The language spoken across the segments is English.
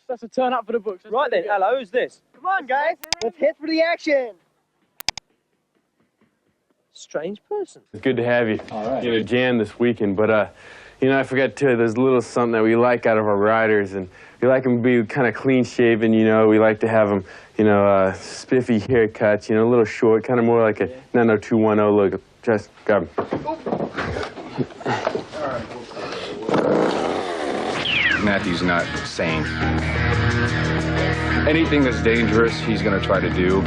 That's a turn up for the books. Right then, hello, who's this? Come on, guys, let's head for the action. Strange person. It's good to have you in a jam this weekend, but you know, I forgot to tell you, there's a little something that we like out of our riders, and we like them to be kind of clean-shaven, you know. We like to have them, you know, spiffy haircuts, you know, a little short, kind of more like a 90210 look. Just grab him. Matthew's not sane. Anything that's dangerous, he's going to try to do.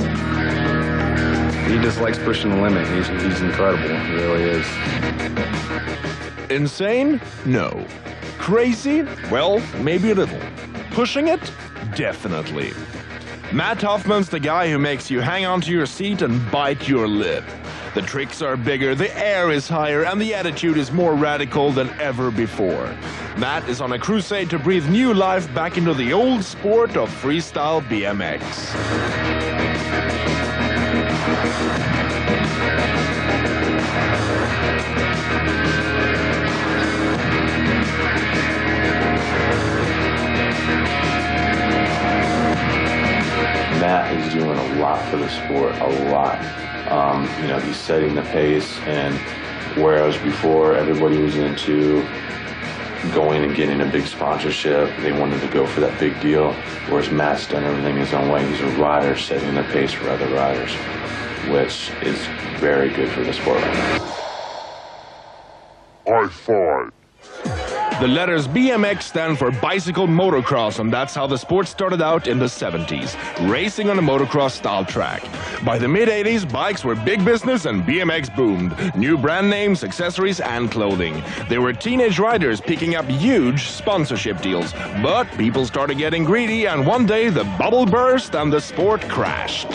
He just likes pushing the limit. He's incredible. He really is. Insane? No. Crazy? Well, maybe a little. Pushing it? Definitely. Matt Hoffman's the guy who makes you hang onto your seat and bite your lip. The tricks are bigger, the air is higher, and the attitude is more radical than ever before. Matt is on a crusade to breathe new life back into the old sport of freestyle BMX. Matt is doing a lot for the sport, a lot. You know, he's setting the pace, and whereas before everybody was into going and getting a big sponsorship, they wanted to go for that big deal, whereas Matt's done everything his own way. He's a rider setting the pace for other riders, which is very good for the sport right now. High five. The letters BMX stand for bicycle motocross, and that's how the sport started out in the 70s, racing on a motocross style track. By the mid-80s, bikes were big business and BMX boomed. New brand names, accessories, and clothing. There were teenage riders picking up huge sponsorship deals, but people started getting greedy, and one day the bubble burst and the sport crashed.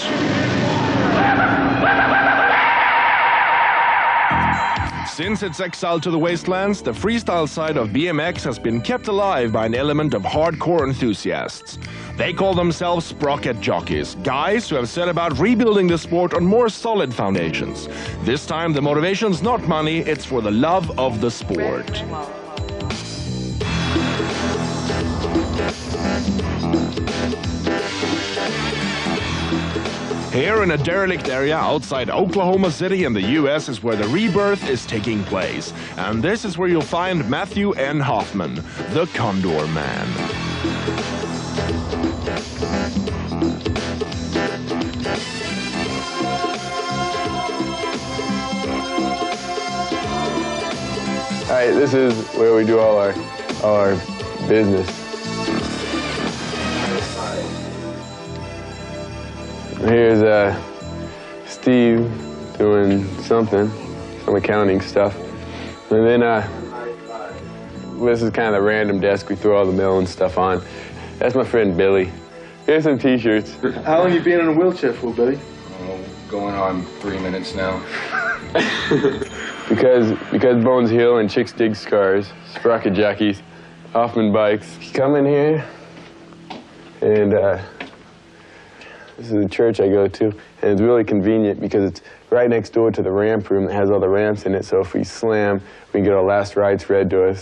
Since its exile to the wastelands, the freestyle side of BMX has been kept alive by an element of hardcore enthusiasts. They call themselves sprocket jockeys, guys who have set about rebuilding the sport on more solid foundations. This time the motivation's not money, it's for the love of the sport. Here in a derelict area outside Oklahoma City in the U.S. is where the rebirth is taking place. And this is where you'll find Matthew N. Hoffman, the Condor Man. All right, this is where we do all our business. Here's Steve doing some accounting stuff. And then this is kind of the random desk we throw all the mail and stuff on. That's my friend Billy. Here's some t-shirts. How long have you been in a wheelchair for, Billy? Going on 3 minutes now. because bones heal and chicks dig scars, sprocket jockeys, Hoffman bikes. You come in here and this is the church I go to, and it's really convenient because it's right next door to the ramp room that has all the ramps in it, so if we slam, we can get our last rides read to us.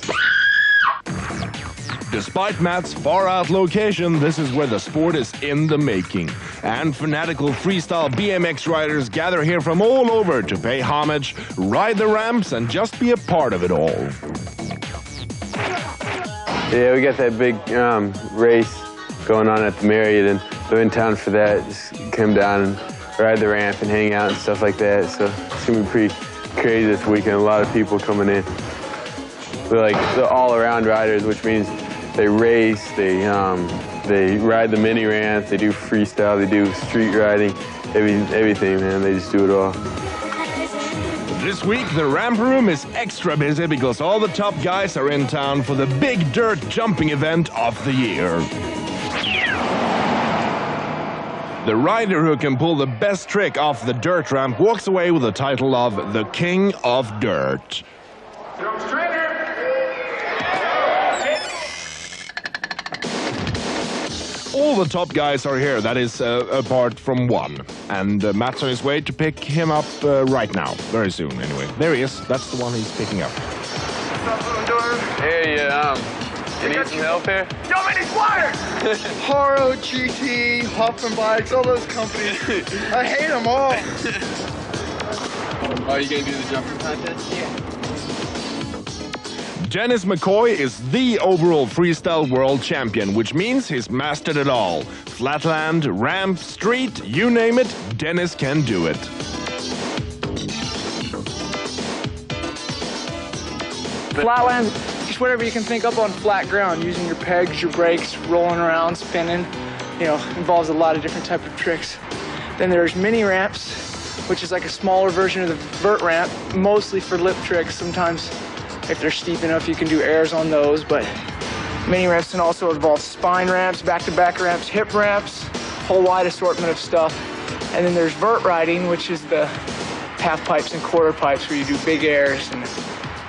Despite Matt's far-out location, this is where the sport is in the making. And fanatical freestyle BMX riders gather here from all over to pay homage, ride the ramps, and just be a part of it all. Yeah, we got that big race going on at the Marriott, and they're in town for that. Just come down and ride the ramp and hang out and stuff like that. So it's gonna be pretty crazy this weekend. A lot of people coming in. They're all-around riders, which means they race, they ride the mini ramps, they do freestyle, they do street riding, everything, man. They just do it all. This week, the ramp room is extra busy because all the top guys are in town for the big dirt jumping event of the year. The rider who can pull the best trick off the dirt ramp walks away with the title of the King of Dirt. All the top guys are here, that is, apart from one. And Matt's on his way to pick him up right now, very soon anyway. There he is, that's the one he's picking up. Hey, You need some help here? Yo, man, these wires! Haro, GT, HOFFMAN bikes, all those companies. I hate them all. Oh, you gonna do the jumping contest? Yeah. Dennis McCoy is the overall freestyle world champion, which means he's mastered it all. Flatland, ramp, street, you name it, Dennis can do it. Flatland, just whatever you can think up on flat ground, using your pegs, your brakes, rolling around, spinning, you know, involves a lot of different type of tricks. Then there's mini ramps, which is like a smaller version of the vert ramp, mostly for lip tricks. Sometimes if they're steep enough, you can do airs on those, but mini ramps can also involve spine ramps, back-to-back ramps, hip ramps, whole wide assortment of stuff. And then there's vert riding, which is the half pipes and quarter pipes where you do big airs and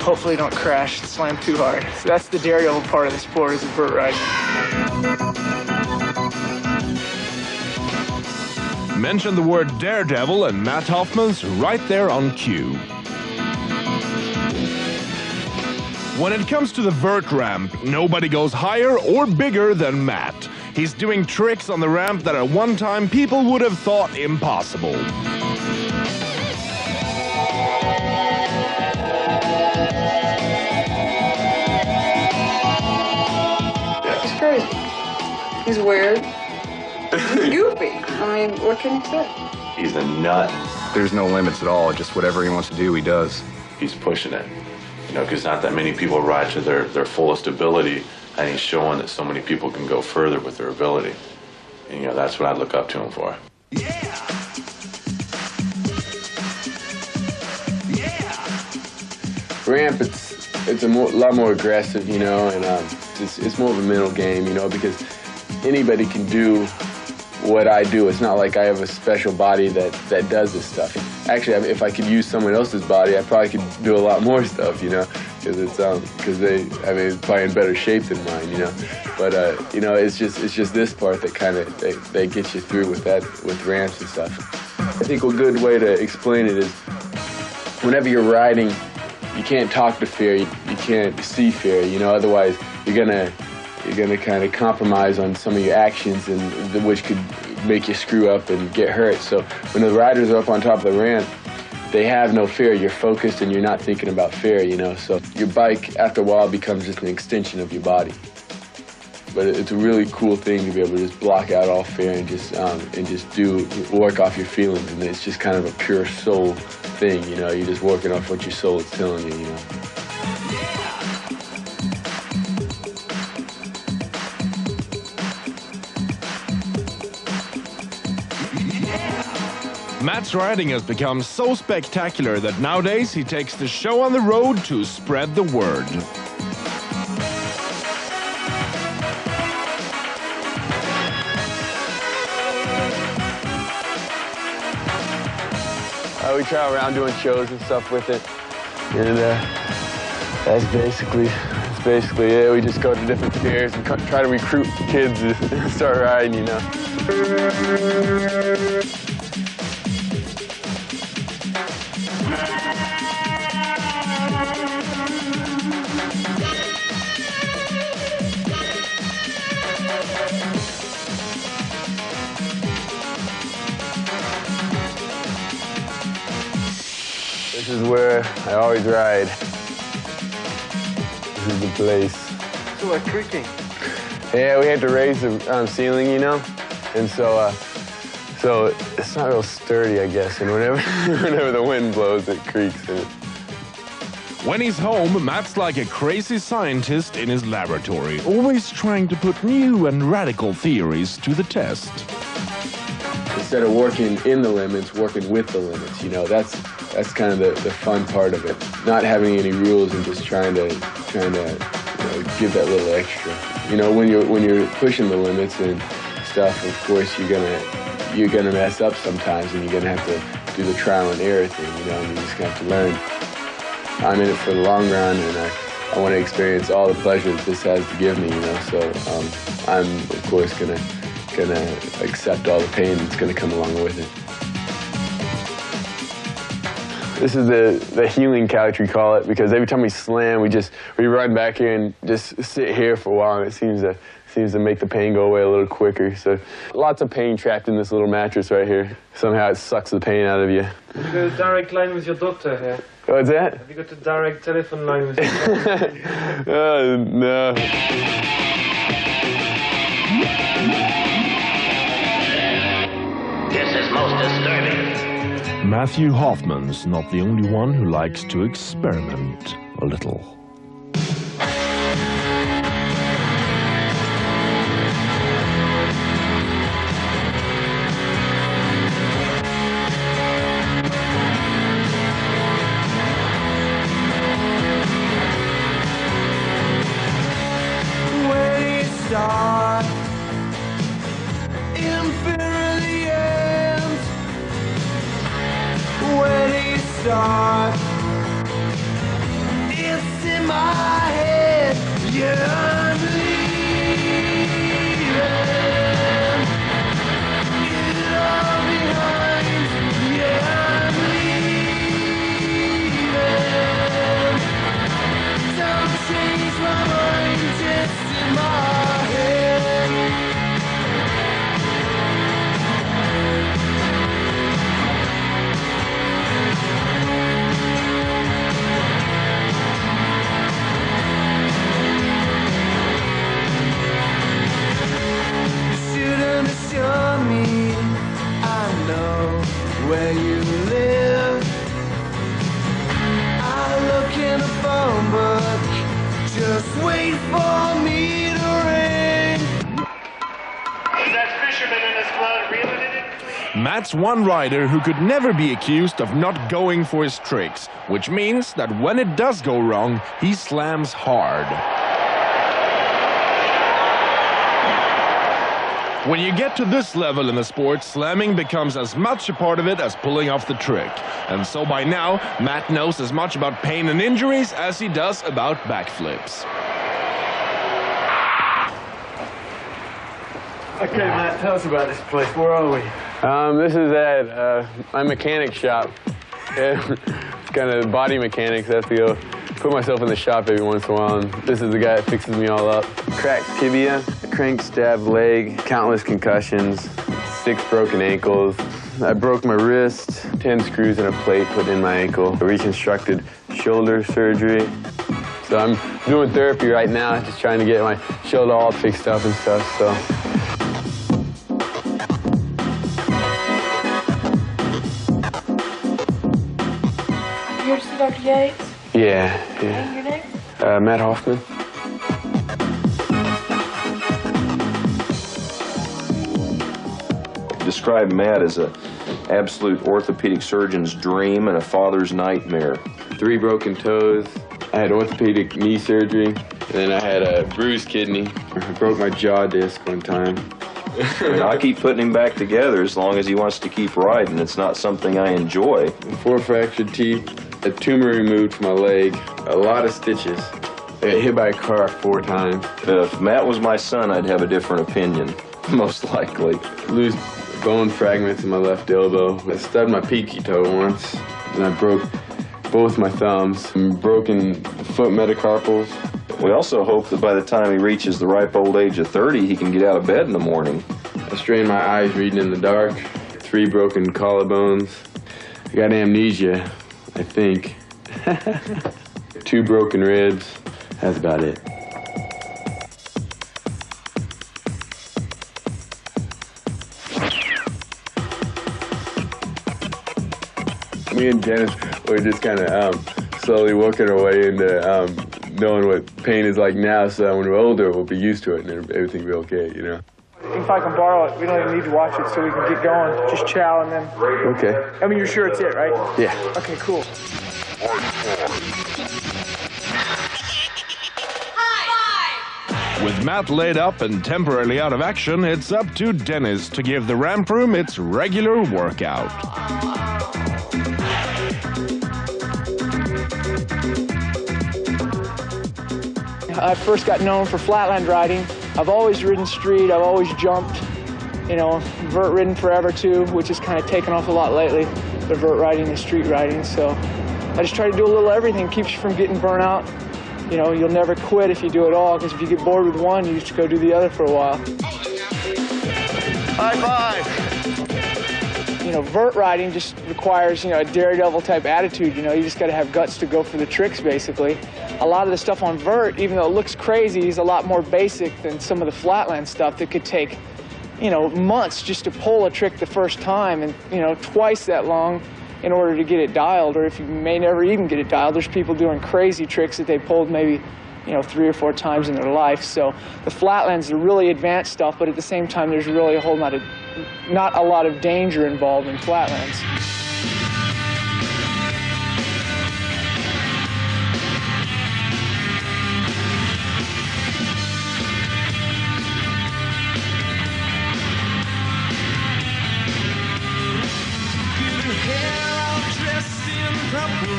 hopefully don't crash and slam too hard. So that's the daredevil part of the sport, is the vert riding. Mention the word daredevil and Matt Hoffman's right there on cue. When it comes to the vert ramp, nobody goes higher or bigger than Matt. He's doing tricks on the ramp that at one time people would have thought impossible. He's crazy. He's weird. He's goofy. I mean, what can you say? He's a nut. There's no limits at all. Just whatever he wants to do, he does. He's pushing it. You know, because not that many people ride to their fullest ability, and he's showing that so many people can go further with their ability. And, you know, that's what I look up to him for. Ramp, it's a lot more aggressive, you know, and it's more of a mental game, you know, because anybody can do what I do. It's not like I have a special body that does this stuff. Actually, if I could use someone else's body, I probably could do a lot more stuff, you know, because it's probably in better shape than mine, you know. But you know, it's just this part that kind of they get you through with ramps and stuff. I think a good way to explain it is, whenever you're riding, you can't talk to fear, you can't see fear, you know. Otherwise, you're gonna kind of compromise on some of your actions, and which could make you screw up and get hurt. So when the riders are up on top of the ramp, they have no fear. You're focused and you're not thinking about fear, you know. So your bike, after a while, becomes just an extension of your body. But it's a really cool thing to be able to just block out all fear and just work off your feelings. And it's just kind of a pure soul thing, you know. You're just working off what your soul is telling you, you know. Matt's riding has become so spectacular that nowadays he takes the show on the road to spread the word. We travel around doing shows and stuff with it, and that's basically it. We just go to different fairs and try to recruit kids to start riding, you know. This is where I always ride. This is the place. It's like creaking. Yeah, we had to raise the ceiling, you know, and so it's not real sturdy, I guess. And whenever the wind blows, it creaks. And When he's home, Matt's like a crazy scientist in his laboratory, always trying to put new and radical theories to the test. Instead of working in the limits, working with the limits, you know, that's kind of the fun part of it. Not having any rules and just trying to you know, give that little extra. You know, when you're pushing the limits and stuff, of course you're gonna mess up sometimes, and you're gonna have to do the trial and error thing, you know, and you're just gonna have to learn. I'm in it for the long run, and I want to experience all the pleasure that this has to give me, you know. So I'm of course gonna accept all the pain that's gonna come along with it. This is the healing couch, we call it, because every time we slam, we run back here and just sit here for a while, and it seems to make the pain go away a little quicker. So lots of pain trapped in this little mattress right here. Somehow it sucks the pain out of you. Have you got a direct line with your doctor here? What's that? Have you got a direct telephone line with your doctor? No. This is most disturbing. Matthew Hoffman's not the only one who likes to experiment a little. It's in my head, yeah, I'm leaving it all behind, yeah, I'm leaving. Don't change my mind, just in my head. Show me, I know where you live. I look in a phone book, just wait for me to ring. Is that fisherman in his blood reeling in it? Matt's one rider who could never be accused of not going for his tricks, which means that when it does go wrong, he slams hard. When you get to this level in the sport, slamming becomes as much a part of it as pulling off the trick. And so by now, Matt knows as much about pain and injuries as he does about backflips. Okay, Matt, tell us about this place. Where are we? This is at my mechanic shop. Yeah, it's kind of body mechanics. I have to go put myself in the shop every once in a while, and this is the guy that fixes me all up. Cracked tibia, crank stabbed leg, countless concussions, 6 broken ankles. I broke my wrist, 10 screws and a plate put in my ankle, reconstructed shoulder surgery. So I'm doing therapy right now, just trying to get my shoulder all fixed up and stuff, so. You're just Dr. Yates? Yeah. And your name? Matt Hoffman. Describe Matt as an absolute orthopedic surgeon's dream and a father's nightmare. 3 broken toes. I had orthopedic knee surgery, and then I had a bruised kidney. I broke my jaw disc one time. And I keep putting him back together as long as he wants to keep riding. It's not something I enjoy. 4 fractured teeth, a tumor removed from my leg, a lot of stitches. I got hit by a car 4 times. If Matt was my son, I'd have a different opinion, most likely. Loose bone fragments in my left elbow. I stubbed my pinky toe once, and I broke both my thumbs. Broken foot metacarpals. We also hope that by the time he reaches the ripe old age of 30, he can get out of bed in the morning. I strained my eyes reading in the dark. 3 broken collarbones. I got amnesia, I think. 2 broken ribs. That's about it. Me and Dennis were just kind of slowly working our way into knowing what pain is like now, so when we're older, we'll be used to it and everything will be okay, you know? If I can borrow it, we don't even need to watch it, so we can get going. Just chow and then... Okay. I mean, you're sure it's it, right? Yeah. Okay, cool. With Matt laid up and temporarily out of action, it's up to Dennis to give the ramp room its regular workout. I first got known for flatland riding. I've always ridden street, I've always jumped, you know, vert ridden forever too, which has kind of taken off a lot lately. the vert riding and street riding. So I just try to do a little everything, keeps you from getting burnt out. You know, you'll never quit if you do it all, because if you get bored with one, you just go do the other for a while. High five! You know, vert riding just requires, you know, a daredevil type attitude. You know, you just got to have guts to go for the tricks, basically. A lot of the stuff on vert, even though it looks crazy, is a lot more basic than some of the flatland stuff that could take, you know, months just to pull a trick the first time, and, you know, twice that long in order to get it dialed, or if you may never even get it dialed. There's people doing crazy tricks that they pulled maybe, you know, 3 or 4 times in their life. So the flatlands are really advanced stuff, but at the same time, there's really a whole lot of, not a lot of danger involved in flatlands.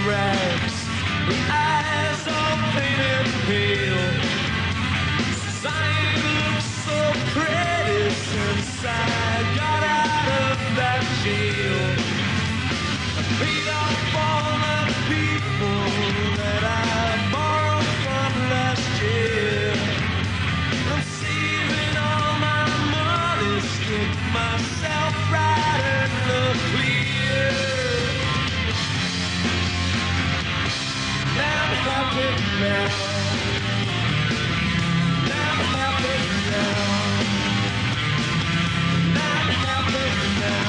Rags, with eyes all painted pale. Society looks so pretty since I got out of that jail. I paid off all the people that I borrowed from last year. I'm saving all my money, stick myself right in the clear. I'm happy now. I'm happy now. I'm happy now.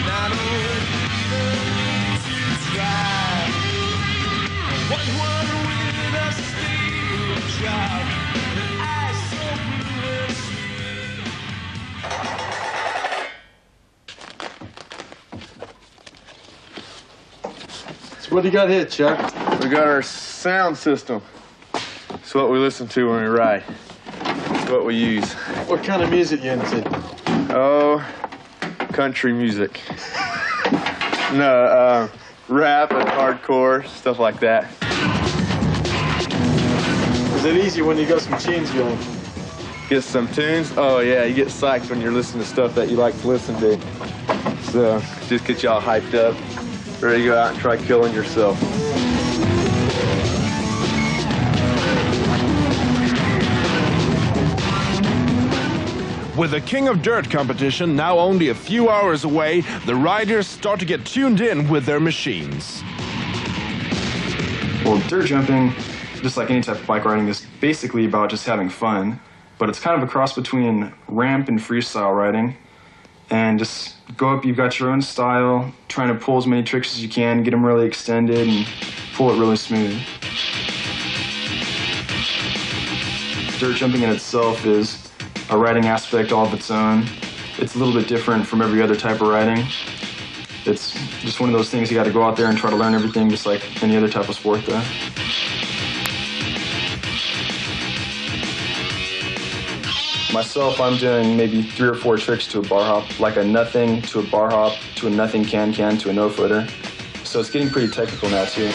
I don't even need to try. What one with a stable job, and eyes so blue and What do you got here, Chuck? We got our sound system. It's what we listen to when we ride. It's what we use. What kind of music you into? Oh, country music. No, rap and hardcore, stuff like that. Is it easy when you got some tunes going? Get some tunes? Oh yeah, you get psyched when you're listening to stuff that you like to listen to. So, just get y'all hyped up. Ready to go out and try killing yourself. With the King of Dirt competition now only a few hours away, the riders start to get tuned in with their machines. Well, dirt jumping, just like any type of bike riding, is basically about just having fun, but it's kind of a cross between ramp and freestyle riding. And just go up, you've got your own style, trying to pull as many tricks as you can, get them really extended, and pull it really smooth. Dirt jumping in itself is a riding aspect all of its own. It's a little bit different from every other type of riding. It's just one of those things you got to go out there and try to learn everything just like any other type of sport though. Myself, I'm doing maybe 3 or 4 tricks to a bar hop, like a nothing to a bar hop to a nothing can-can to a no-footer. So it's getting pretty technical now too.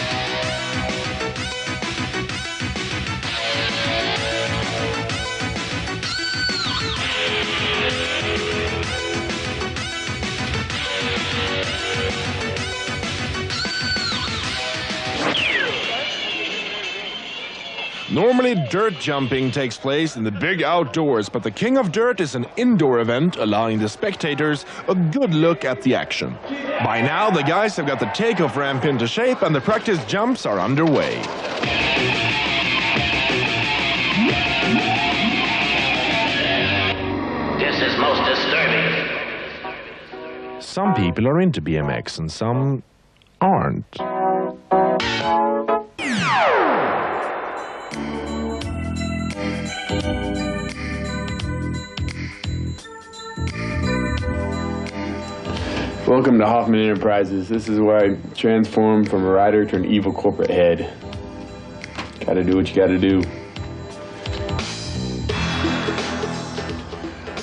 Normally, dirt jumping takes place in the big outdoors, but the King of Dirt is an indoor event, allowing the spectators a good look at the action. By now, the guys have got the takeoff ramp into shape, and the practice jumps are underway. This is most disturbing. Some people are into BMX, and some aren't. Welcome to Hoffman Enterprises. This is where I transform from a rider to an evil corporate head. Gotta do what you gotta do.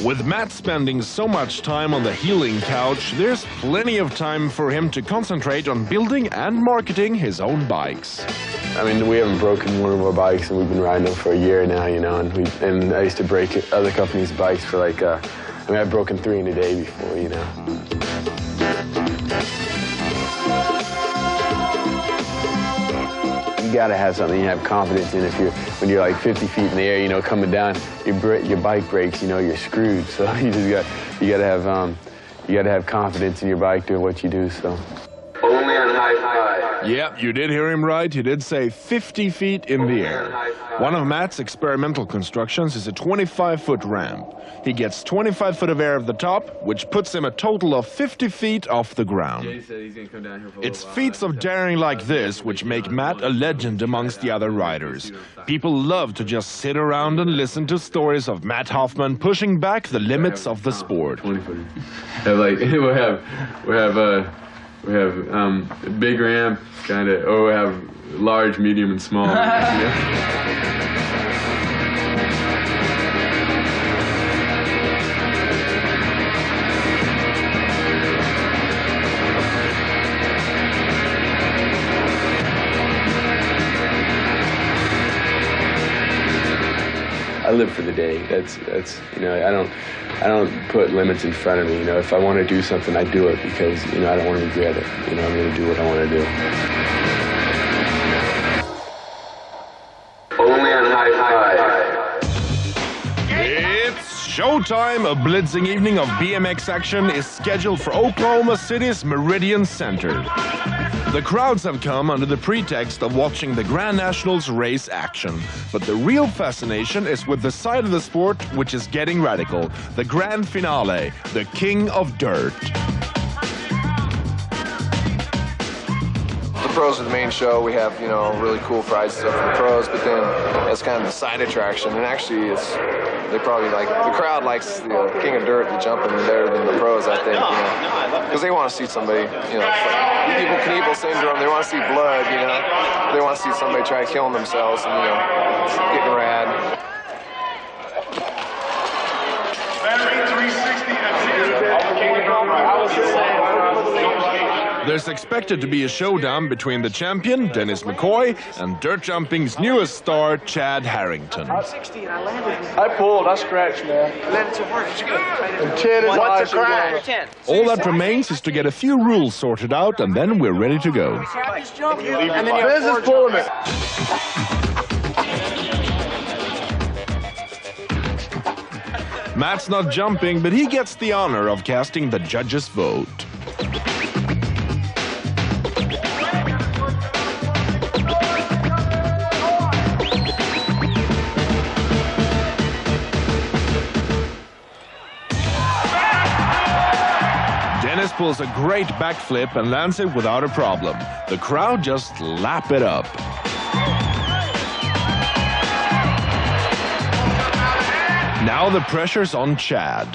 With Matt spending so much time on the healing couch, there's plenty of time for him to concentrate on building and marketing his own bikes. I mean, we haven't broken one of our bikes, and we've been riding them for a year now, you know, and I used to break other companies' bikes for like, I mean, I've broken 3 in a day before, you know. got to have something you have confidence in. When you're like 50 feet in the air, you know, coming down, your bike brakes, you know, you're screwed. So you got to have confidence in your bike doing what you do. So. Only on high five. Yeah, you did hear him right. He did say 50 feet in the air. One of Matt's experimental constructions is a 25-foot ramp. He gets 25 foot of air at the top, which puts him a total of 50 feet off the ground. Jay said he's gonna come down here for a It's little while. feats of daring like this which make Matt a legend amongst the other riders. People love to just sit around and listen to stories of Matt Hoffman pushing back the limits of the sport. 20-footer. Like we have big ramp, kind of, or we have large, medium, and small. I live for the day. That's you know, I don't put limits in front of me. You know, if I want to do something, I do it because, you know, I don't want to regret it. You know, I'm going to do what I want to do. Only on high five. It's showtime. A blitzing evening of BMX action is scheduled for Oklahoma City's Meridian Center. The crowds have come under the pretext of watching the Grand Nationals race action. But the real fascination is with the side of the sport which is getting radical. The grand finale, the King of Dirt. The pros are the main show. We have, you know, really cool rides stuff for the pros, but then it's kind of the side attraction. And actually, they probably like, the crowd likes the King of Dirt, the jumping better than the pros, I think, you know, because they want to see somebody, you know, people Knievel syndrome, they want to see blood, you know, they want to see somebody try killing themselves and, you know, it's getting rad. There's expected to be a showdown between the champion, Dennis McCoy, and dirt jumping's newest star, Chad Harrington. I pulled, I scratched, man. Landed to work. It's good. And 10 is What's a crash? 10. All that remains is to get a few rules sorted out, and then we're ready to go. And then This is pulling it. Matt's not jumping, but he gets the honor of casting the judges' vote. Dennis pulls a great backflip and lands it without a problem. The crowd just lap it up. Now the pressure's on Chad.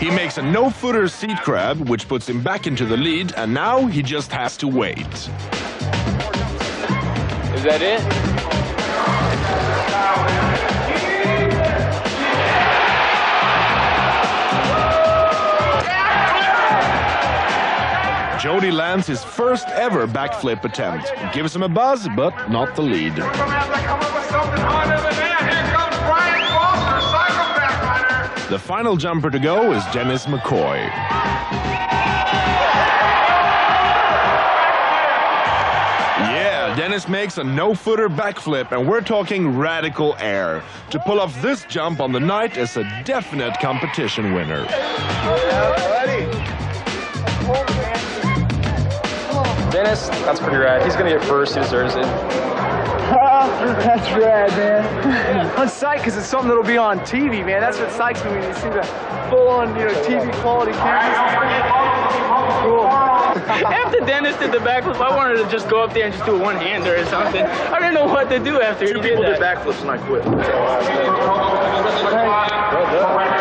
He makes a no-footer seat crab, which puts him back into the lead, and now he just has to wait. Is that it? Jody lands his first ever backflip attempt. Gives him a buzz, but not the lead. The final jumper to go is Dennis McCoy. Yeah, Dennis makes a no-footer backflip, and we're talking radical air. To pull off this jump on the night is a definite competition winner. Dennis, that's pretty rad. He's gonna get first. He deserves it. That's rad, man. I'm psyched because it's something that'll be on TV, man. That's what psychs me when you see the full-on, you know, TV quality cameras. Cool. After Dennis did the backflip, I wanted to just go up there and just do a one-hander or something. I didn't know what to do after he did that. 2 people did backflips and I quit.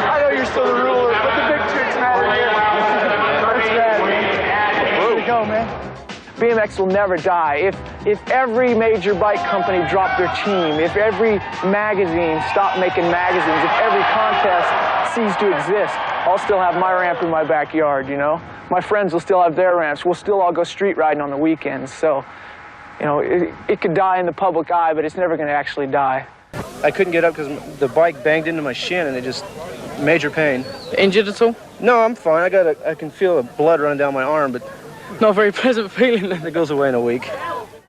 I know you're still the ruler, but the big tricks matter here. That's rad, man. Way to go, man. BMX will never die. If every major bike company dropped their team, if every magazine stopped making magazines, if every contest ceased to exist, I'll still have my ramp in my backyard, you know? My friends will still have their ramps. We'll still all go street riding on the weekends. So, you know, it could die in the public eye, but it's never going to actually die. I couldn't get up because the bike banged into my shin and it just major pain. Injured at all? No, I'm fine. I can feel the blood running down my arm, but not very pleasant feeling. It goes away in a week.